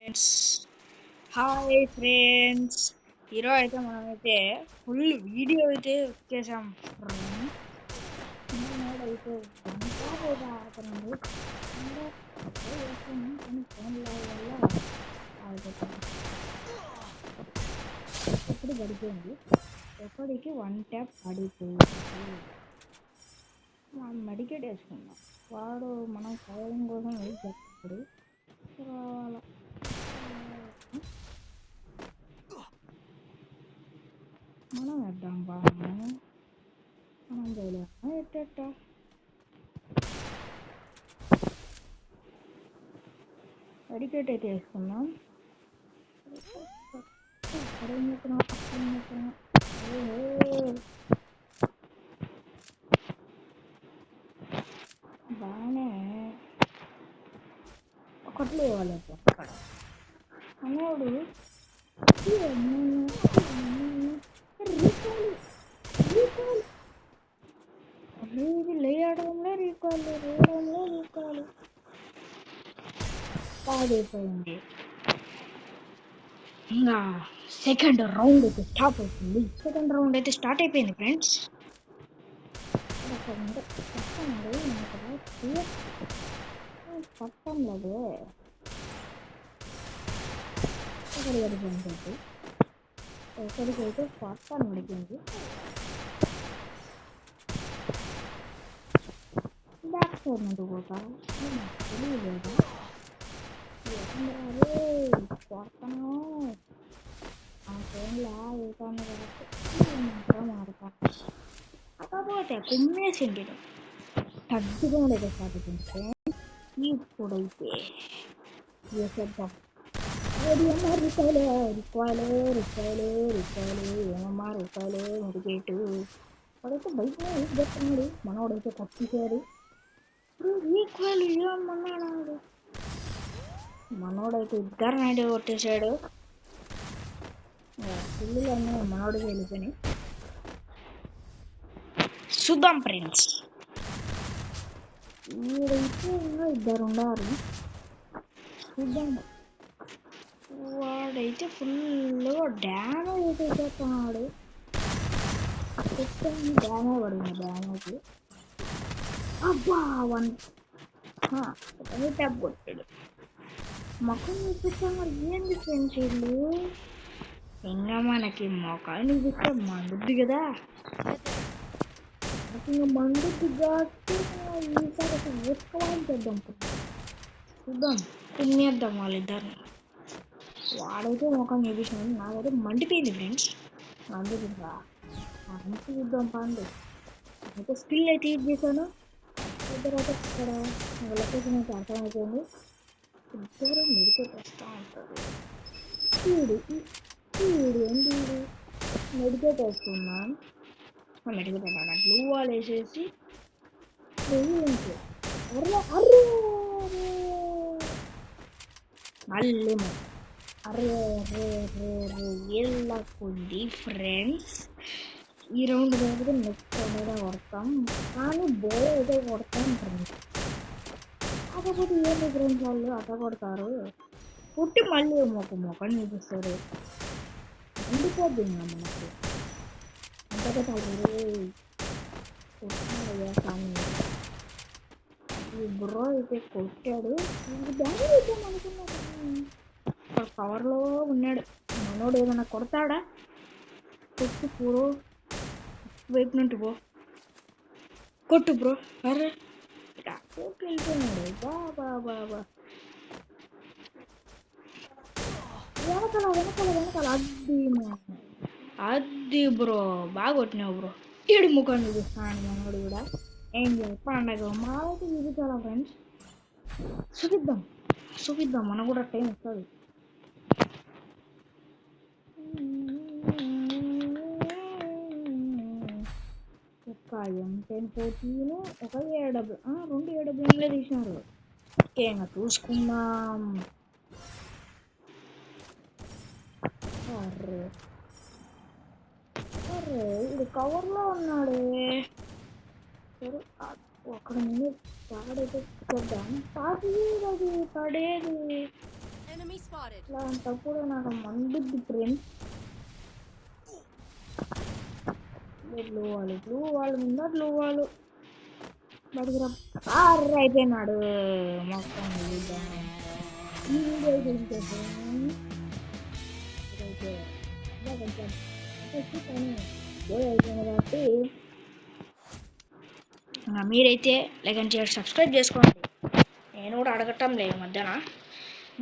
Friends hi friends ఈరోజు అయితే మనమైతే ఫుల్ వీడియో అయితే వచ్చేసాం ఫ్రెండ్స్ అయితే గంట పోతే ఆడుతున్నాడు చేస్తాను కానీ ఫోన్ వల్ల ఆగిపోతాను ఎప్పుడు గడిపోయింది ఎప్పటికి వన్ ట్యాప్ పడిపోయింది మనం మెడికేట్ వేసుకున్నాం వాడు మనం చదవడం కోసం వెయిట్ చేస్తాడు రావాలా మనం వేద్దాం బాగా మనం చేయలేమా ఎట్ట మెడికేట్ అయితే వేసుకున్నాం బాగానే ఒకట్లు ఇవ్వాలి అక్కడ అన్నాడు ఇది లేయడంలో రీకాలు లేయడంలో రీకాలు పాడైపోయింది ఇంకా సెకండ్ రౌండ్ అయితే స్టార్ట్ అవుతుంది స్టార్ట్ అయిపోయింది ఫ్రెండ్స్ పట్టంలేదు ఎక్కడికైతే పట్టాను ఉడికింది బ్యాక్ సైడ్ నుండి పోతా తెలియలేదా కొడతాను ఆ ఫోన్లో ఏకాన్ని మాత్రం ఆడతాను కాకపోతే కుమ్మేసింది తగ్గుగా ఉండేది సాగుతుంటే ఇప్పుడైతే చేసేద్దాం రూపాయలు ఏమమ్మా రూపాయలు ముడిగేటు వాడైతే బయట ఏం చెప్తున్నాడు మనవాడైతే కొట్టేశాడు ఈక్వల్ ఏమన్నాడు మనోడైతే ఇద్దరు నైట్ కొట్టేశాడు పిల్లలు అన్నీ మనోడికి వెళ్ళిపోయి చూద్దాం ఫ్రెండ్స్ వీడైతే ఇద్దరు ఉండాలి చూద్దాం వాడైతే ఫుల్గా డ్యామేజ్ అయితే చేస్తున్నాడు డ్యామేజ్ పడింది డ్యామేజ్ అబ్బా వన్ ట్యాప్ కొట్టాడు మొఖం చూపించాము ఏంది ఫ్రెండ్స్ వీళ్ళు ఇంకా మనకి మొఖం చూపిస్తే మండుద్ది కదా ఇంకా మండుద్ది కాబట్టి ఈసారి వేసుకోవాలని చేద్దాం చూద్దాం కుమ్మేద్దాం వాళ్ళిద్దరిని వాడైతే మొఖం చూపించినాడు నాకైతే మండిపోయింది ఫ్రెండ్స్ మండుతుందా మంచి చూద్దాం పండు అయితే స్కిల్ అయితే యూజ్ చేశాను తర్వాత ఇక్కడ లొకేషన్ అయితే అర్థమైపోయింది ఇద్దరు మెడికేట్ వస్తూ ఉంటారు ఏంటి మెడికేట్ వేసుకున్నాం మెడికేట్ అన్నా బ్లూ వాల్ వేసేసి మళ్ళీ వెళ్ళకుంది ఫ్రెండ్స్ ఈ రౌండ్ దగ్గర నెక్స్ట్ రౌండ్ కొడతాం కానీ బోల్ అయితే కొడతాం ఫ్రెండ్స్ కాకపోతే ఏంటి ఫ్రెండ్స్ వాళ్ళు అట్ట కొడతారు పుట్టి మళ్ళీ మొక్కని చూపిస్తారు ఉండిపోద్ది ఇంకా మనకి అంతగా ఈ బ్రో అయితే కొట్టాడు డ్యామేజ్ ఇద్దాం అనుకున్నాడు పవర్లో ఉన్నాడు మనోడు ఏదైనా కొడతాడా కొట్టు బ్రో వైపు నుండి పో కొట్టు బ్రో అరే వెళ్ళిపోయినాడు బాబా వెనకాల అది బ్రో బాగా కొట్టినావు బ్రో ఏడు ముఖం చూపిస్తాను మనోడు కూడా ఏం చేయాలి పండగ మాకైతే చూపించాలా ఫ్రెండ్స్ చూపిద్దాం మనకు కూడా టైం వస్తుంది ఒక M1014 ఒక AW రెండు AWMలే తీసినారు ఓకే ఇంకా చూసుకుందాం అరే ఇది కవర్లో ఉన్నాడు సరే అక్కడ నేను పాడైతే చూద్దాం అది పడేది అలాంటప్పుడు నాకు మండుద్ది ఫ్రెండ్స్. బ్లూ వాళ్ళు ముందట్లు వాళ్ళు బడిగిరా అయిపోయినాడు మొత్తం. ఈ వీడియో అయితే కాబట్టి మీరైతే లైక్ అండ్ షేర్ సబ్స్క్రైబ్ చేసుకోండి. నేను కూడా అడగటం లేదు మధ్యాహ్న.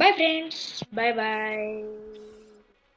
Bye friends, bye bye.